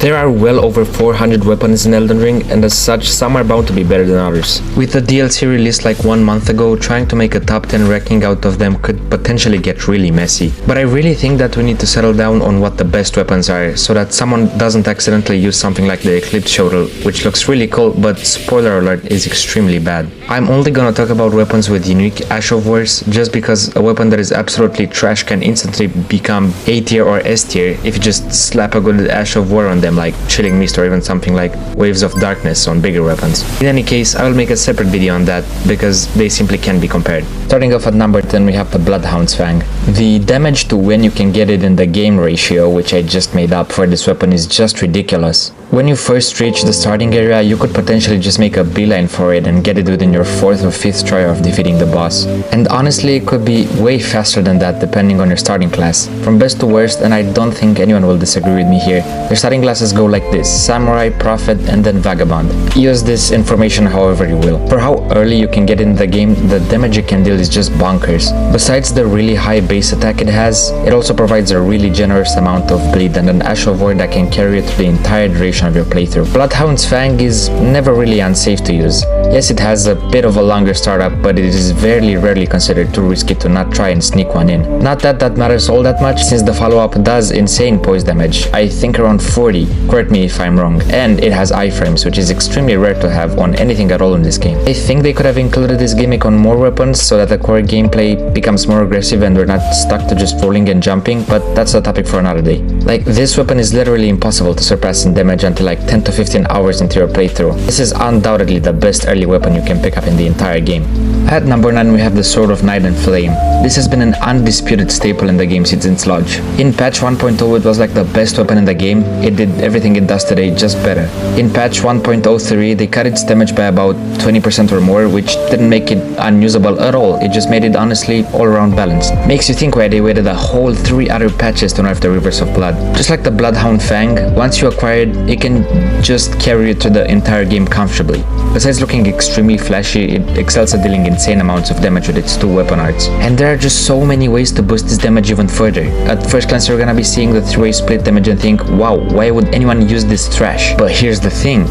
There are well over 400 weapons in Elden Ring, and as such, some are bound to be better than others. With the DLC released like 1 month ago, trying to make a top 10 ranking out of them could potentially get really messy. But I really think that we need to settle down on what the best weapons are, so that someone doesn't accidentally use something like the Eclipse Shuttle, which looks really cool, but spoiler alert, is extremely bad. I'm only gonna talk about weapons with unique Ash of Wars, just because a weapon that is absolutely trash can instantly become A tier or S tier if you just slap a good Ash of War on them, like Chilling Mist or even something like Waves of Darkness on bigger weapons. In any case, I will make a separate video on that, because they simply can't be compared. Starting off at number 10, we have the Bloodhound's Fang. The damage to when you can get it in the game ratio, which I just made up for this weapon, is just ridiculous. When you first reach the starting area, you could potentially just make a beeline for it and get it within your 4th or 5th try of defeating the boss. And honestly, it could be way faster than that depending on your starting class. From best to worst, and I don't think anyone will disagree with me here, their starting classes go like this: Samurai, Prophet, and then Vagabond. Use this information however you will. For how early you can get in the game, the damage it can deal is just bonkers. Besides the really high base attack it has, it also provides a really generous amount of bleed and an Ash of War that can carry it through the entire duration of your playthrough. Bloodhound's Fang is never really unsafe to use. Yes, it has a bit of a longer startup, but it is very rarely considered too risky to not try and sneak one in. Not that that matters all that much, since the follow-up does insane poise damage, I think around 40, correct me if I'm wrong, and it has iframes, which is extremely rare to have on anything at all in this game. I think they could have included this gimmick on more weapons so that the core gameplay becomes more aggressive and we're not stuck to just rolling and jumping, but that's a topic for another day. Like, this weapon is literally impossible to surpass in damage until like 10 to 15 hours into your playthrough. This is undoubtedly the best early weapon you can pick up in the entire game. At number 9, we have the Sword of Night and Flame. This has been an undisputed staple in the game since its launch. In patch 1.0 it was like the best weapon in the game. It did everything it does today, just better. In patch 1.03 they cut its damage by about 20% or more, which didn't make it unusable at all. It just made it honestly all around balanced. Makes you think why they waited a whole 3 other patches to nerf the Rivers of Blood. Just like the Bloodhound Fang, once you acquire it, it can just carry you through the entire game comfortably. Besides looking extremely flashy, it excels at dealing insane amounts of damage with its 2 weapon arts. And there are just so many ways to boost this damage even further. At first glance you're gonna be seeing the 3-way split damage and think, wow, why would anyone use this trash? But here's the thing,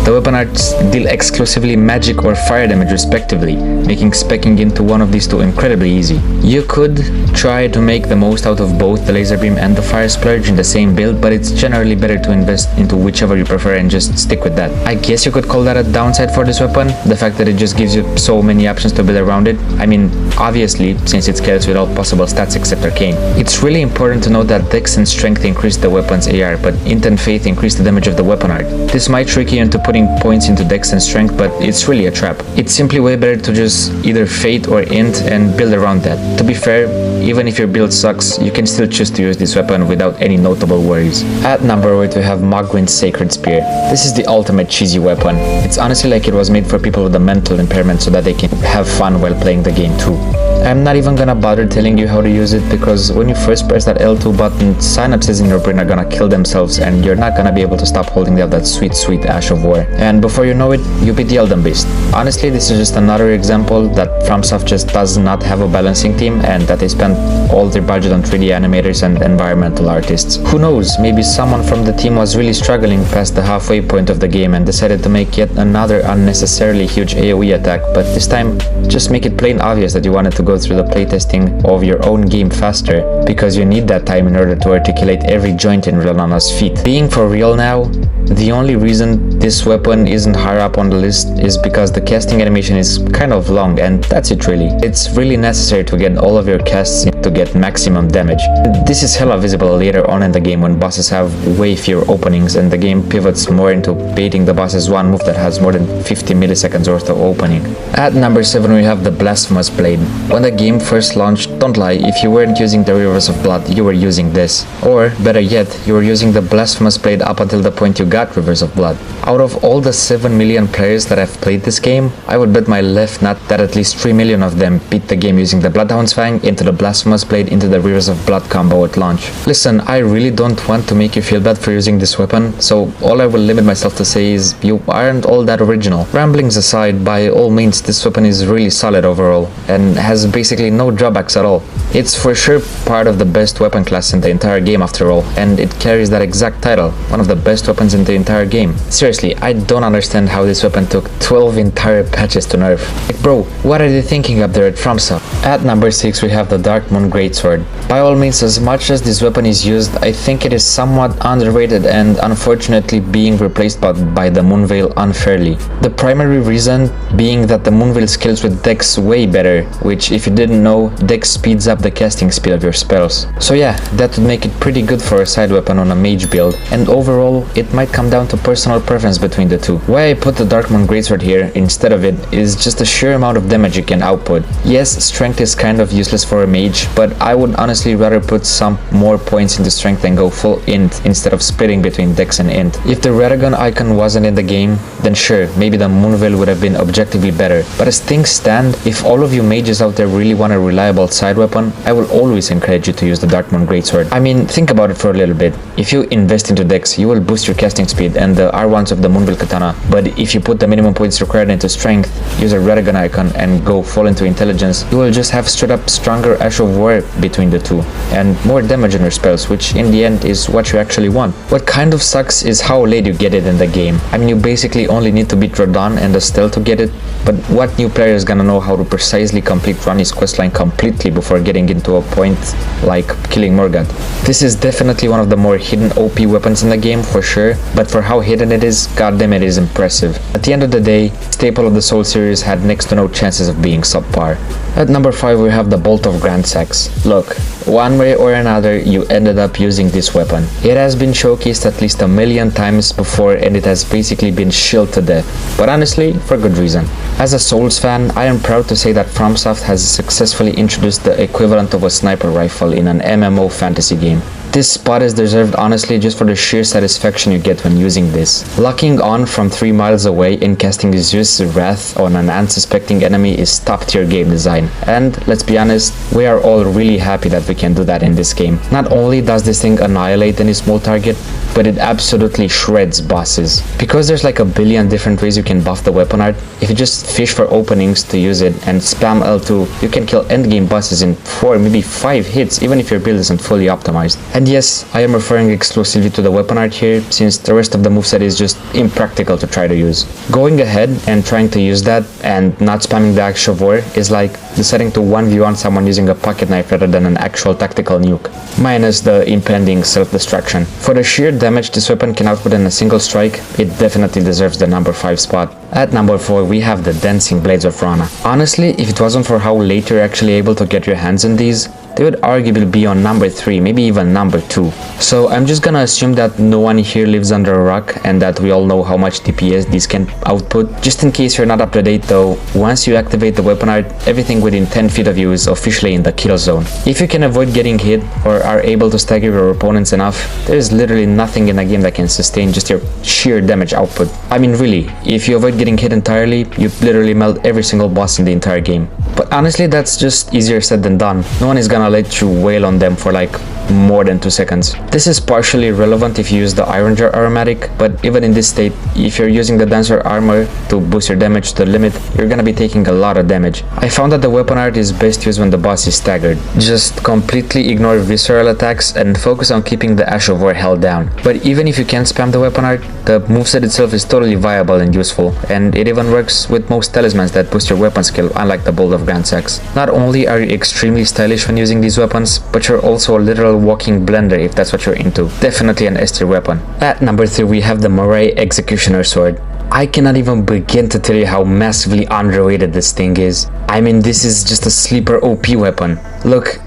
the weapon arts deal exclusively magic or fire damage respectively, making speccing into one of these 2 incredibly easy. You could try to make the most out of both the laser beam and the fire splurge in the same build, but it's generally better to invest into whichever you prefer and just stick with that. I guess you could call that a downside for this weapon, the fact that it just gives you so many options to build around it. I mean, obviously, since it scales with all possible stats except Arcane. It's really important to note that Dex and Strength increase the weapon's AR, but Int and Faith increase the damage of the weapon art. This might trick you into putting points into Dex and Strength, but it's really a trap. It's simply way better to just either Fate or Int and build around that. To be fair, even if your build sucks, you can still choose to use this weapon without any notable worries. At number 8 we have Mns Sacred Spear. This is the ultimate cheesy weapon. It's honestly like it was made for people with a mental impairment so that they can have fun while playing the game too. I'm not even gonna bother telling you how to use it, because when you first press that L2 button, synapses in your brain are gonna kill themselves and you're not gonna be able to stop holding down that sweet Ash of War. And before you know it, you beat the Elden Beast. Honestly, this is just another example that FromSoft just does not have a balancing team and that they spend all their budget on 3D animators and environmental artists. Who knows, maybe someone from the team was really struggling past the halfway point of the game and decided to make yet another unnecessarily huge AoE attack, but this time just make it plain obvious that you wanted to go through the playtesting of your own game faster, because you need that time in order to articulate every joint in Relana's feet. Being for real now, the only reason this weapon isn't higher up on the list is because the casting animation is kind of long, and that's it really. It's really necessary to get all of your casts in to get maximum damage. This is hella visible later on in the game when bosses have way fewer openings and the game pivots more into baiting the boss's one move that has more than 50 milliseconds worth of opening. At number 7 we have the Blasphemous Blade. When the game first launched, don't lie, if you weren't using the Rivers of Blood, you were using this. Or, better yet, you were using the Blasphemous Blade up until the point you got Rivers of Blood. Out of all the 7 million players that have played this game, I would bet my left nut that at least 3 million of them beat the game using the Bloodhound's Fang into the Blasphemous Blade into the Rivers of Blood combo at launch. Listen, I really don't want to make you feel bad for using this weapon, so all I will limit myself to say is you aren't all that original. Ramblings aside, by all means this weapon is really solid overall and has basically no drawbacks at all. It's for sure part of the best weapon class in the entire game after all, and it carries that exact title, one of the best weapons in the entire game. Seriously, I don't understand how this weapon took 12 entire patches to nerf. Like bro, what are they thinking up there at FromSoft? At number 6 we have the Dark Moon Greatsword. By all means, as much as this weapon is used, I think it is somewhat underrated and unfortunately being replaced by the Moonveil unfairly. The primary reason being that the Moonveil scales with Dex way better, which if you didn't know, Dex speeds up the casting speed of your spells. So yeah, that would make it pretty good for a side weapon on a mage build, and overall it might come down to personal preference between the two. Why I put the Dark Moon Greatsword here instead of it is just the sheer amount of damage you can output. Yes, strength is kind of useless for a mage, but I would honestly rather put some more points into strength and go full int instead of splitting between Dex and int. If the Radagon icon wasn't in the game, then sure, maybe the Moonveil would have been objectively better, but as things stand, if all of you mages out there really want a reliable side weapon, I will always encourage you to use the Dark Moon Greatsword. I mean, think about it for a little bit. If you invest into Dex, you will boost your casting speed and the R1s of the Moonveil Katana, but if you put the minimum points required into strength, use a Radagon icon and go full into intelligence, you will just have straight up stronger Ash of War between the two, and more damage on your spells, which in the end is what you actually want. What kind of sucks is how late you get it in the game. I mean, you basically only need to beat Rodon and Estelle to get it, but what new player is gonna know how to precisely complete Ronnie's questline completely before getting into a point like killing Morgat? This is definitely one of the more hidden OP weapons in the game for sure, but for how hidden it is, goddamn it is impressive. At the end of the day, staple of the Soul series had next to no chances of being subpar. At number 5 we have the Bolt of Grandsexe. Look, one way or another you ended up using this weapon. It has been showcased at least a million times before and it has basically been shilled to death, but honestly, for good reason. As a Souls fan, I am proud to say that FromSoft has successfully introduced the equivalent of a sniper rifle in an MMO fantasy game. This spot is deserved honestly just for the sheer satisfaction you get when using this. Locking on from 3 miles away and casting Zeus' Wrath on an unsuspecting enemy is top tier game design, and let's be honest, we are all really happy that we can do that in this game. Not only does this thing annihilate any small target, but it absolutely shreds bosses. Because there's like a billion different ways you can buff the weapon art, if you just fish for openings to use it and spam L2, you can kill endgame bosses in 4, maybe 5 hits, even if your build isn't fully optimized. And yes, I am referring exclusively to the weapon art here, since the rest of the moveset is just impractical to try to use. Going ahead and trying to use that and not spamming the Axe of War is like deciding to 1v1 someone using a pocket knife rather than an actual tactical nuke, minus the impending self-destruction. For the sheer damage this weapon can output in a single strike, it definitely deserves the number 5 spot. At number 4 we have the Dancing Blades of Rana. Honestly, if it wasn't for how late you're actually able to get your hands on these, they would arguably be on number 3, maybe even number 2. So I'm just gonna assume that no one here lives under a rock and that we all know how much DPS these can output. Just in case you're not up to date though, once you activate the weapon art, everything within 10 feet of you is officially in the kill zone. If you can avoid getting hit or are able to stagger your opponents enough, there is literally nothing in the game that can sustain just your sheer damage output. I mean really, if you avoid getting hit entirely, you literally melt every single boss in the entire game. But honestly, that's just easier said than done. No one is gonna let you wail on them for like more than 2 seconds. This is partially relevant if you use the Iron Jar aromatic, but even in this state, if you're using the Dancer armor to boost your damage to the limit, you're gonna be taking a lot of damage. I found that the weapon art is best used when the boss is staggered. Just completely ignore visceral attacks and focus on keeping the Ash of War held down. But even if you can't spam the weapon art, the moveset itself is totally viable and useful, and it even works with most talismans that boost your weapon skill, unlike the Bolt of Grandsexe. Not only are you extremely stylish when using these weapons, but you're also a literal walking blender if that's what you're into. Definitely an S tier weapon. At number 3 we have the Moray Executioner sword. I cannot even begin to tell you how massively underrated this thing is. I mean, this is just a sleeper OP weapon. Look,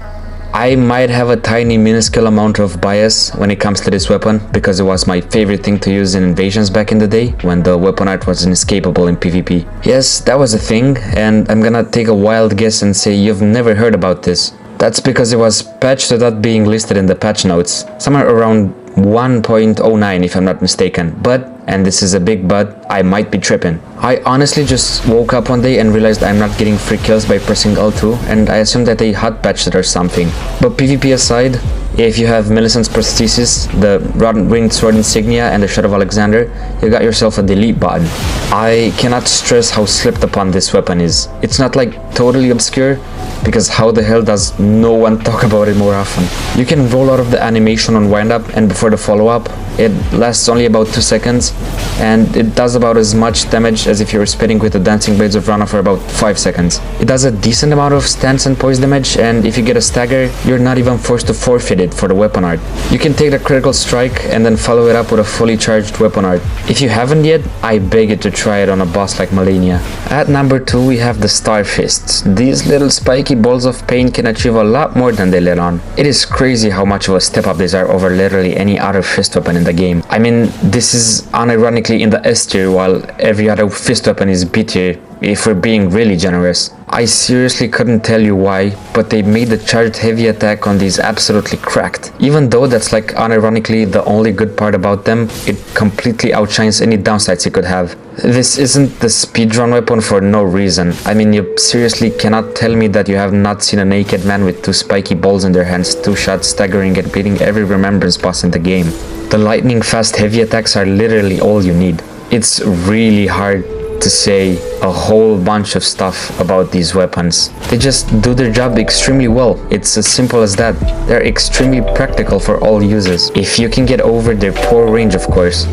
I might have a tiny minuscule amount of bias when it comes to this weapon, because it was my favorite thing to use in invasions back in the day, when the weapon art was inescapable in PvP. Yes, that was a thing, and I'm gonna take a wild guess and say you've never heard about this. That's because it was patched without being listed in the patch notes, somewhere around 1.09 if I'm not mistaken, but, and this is a big but, I might be tripping. I honestly just woke up one day and realized I'm not getting free kills by pressing L2, and I assumed that they hot patched it or something. But PvP aside, if you have Millicent's Prosthesis, the Rotten Winged Sword Insignia, and the Shadow of Alexander, you got yourself a delete button. I cannot stress how slipped upon this weapon is. It's not like totally obscure, because how the hell does no one talk about it more often? You can roll out of the animation on wind up and before the follow up. It lasts only about 2 seconds, and it does about as much damage as if you were spitting with the Dancing Blades of Rana for about 5 seconds. It does a decent amount of stance and poise damage, and if you get a stagger, you're not even forced to forfeit it for the weapon art. You can take the critical strike and then follow it up with a fully charged weapon art. If you haven't yet, I beg you to try it on a boss like Malenia. At number 2 we have the Star Fists. These little spiky balls of pain can achieve a lot more than they let on. It is crazy how much of a step up these are over literally any other fist weapon in the game. I mean, this is unironically in the S tier while every other fist weapon is B tier, if we're being really generous. I seriously couldn't tell you why, but they made the charged heavy attack on these absolutely cracked. Even though that's like unironically the only good part about them, it completely outshines any downsides you could have. This isn't the speedrun weapon for no reason. I mean, you seriously cannot tell me that you have not seen a naked man with 2 spiky balls in their hands, 2 shots staggering and beating every remembrance boss in the game. The lightning fast heavy attacks are literally all you need. It's really hard to say a whole bunch of stuff about these weapons. They just do their job extremely well. It's as simple as that. They're extremely practical for all users, if you can get over their poor range, of course.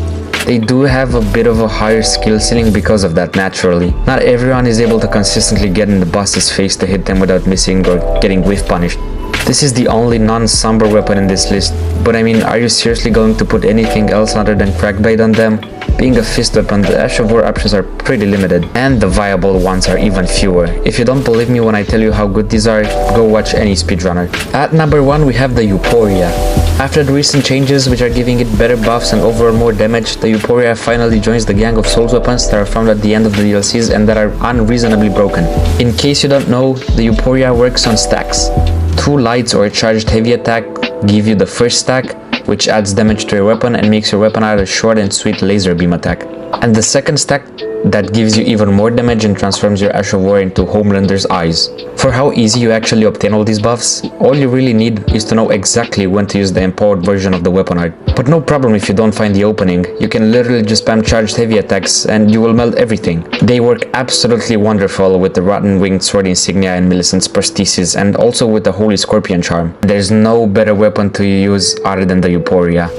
They do have a bit of a higher skill ceiling because of that, naturally. Not everyone is able to consistently get in the boss's face to hit them without missing or getting whiff punished. This is the only non-somber weapon in this list, but I mean, are you seriously going to put anything else other than Crackblade on them? Being a fist weapon, the Ash of War options are pretty limited, and the viable ones are even fewer. If you don't believe me when I tell you how good these are, go watch any speedrunner. At number 1 we have the Uporia. After the recent changes which are giving it better buffs and overall more damage, the Uporia finally joins the gang of Souls weapons that are found at the end of the DLCs and that are unreasonably broken. In case you don't know, the Uporia works on stacks. 2 lights or a charged heavy attack give you the first stack, which adds damage to your weapon and makes your weapon out a short and sweet laser beam attack. And the second stack that gives you even more damage and transforms your Ash of War into Homelander's Eyes. For how easy you actually obtain all these buffs, all you really need is to know exactly when to use the empowered version of the weapon art. But no problem if you don't find the opening, you can literally just spam charged heavy attacks and you will melt everything. They work absolutely wonderful with the Rotten Winged Sword Insignia and Millicent's Prosthesis, and also with the Holy Scorpion Charm. There's no better weapon to use other than the Uporia.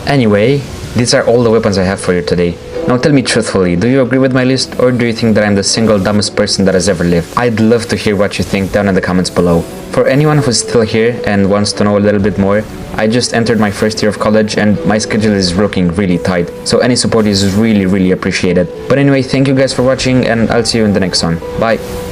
Anyway, these are all the weapons I have for you today. Now tell me truthfully, do you agree with my list, or do you think that I'm the single dumbest person that has ever lived? I'd love to hear what you think down in the comments below. For anyone who's still here and wants to know a little bit more, I just entered my first year of college and my schedule is looking really tight, so any support is really appreciated. But anyway, thank you guys for watching and I'll see you in the next one. Bye!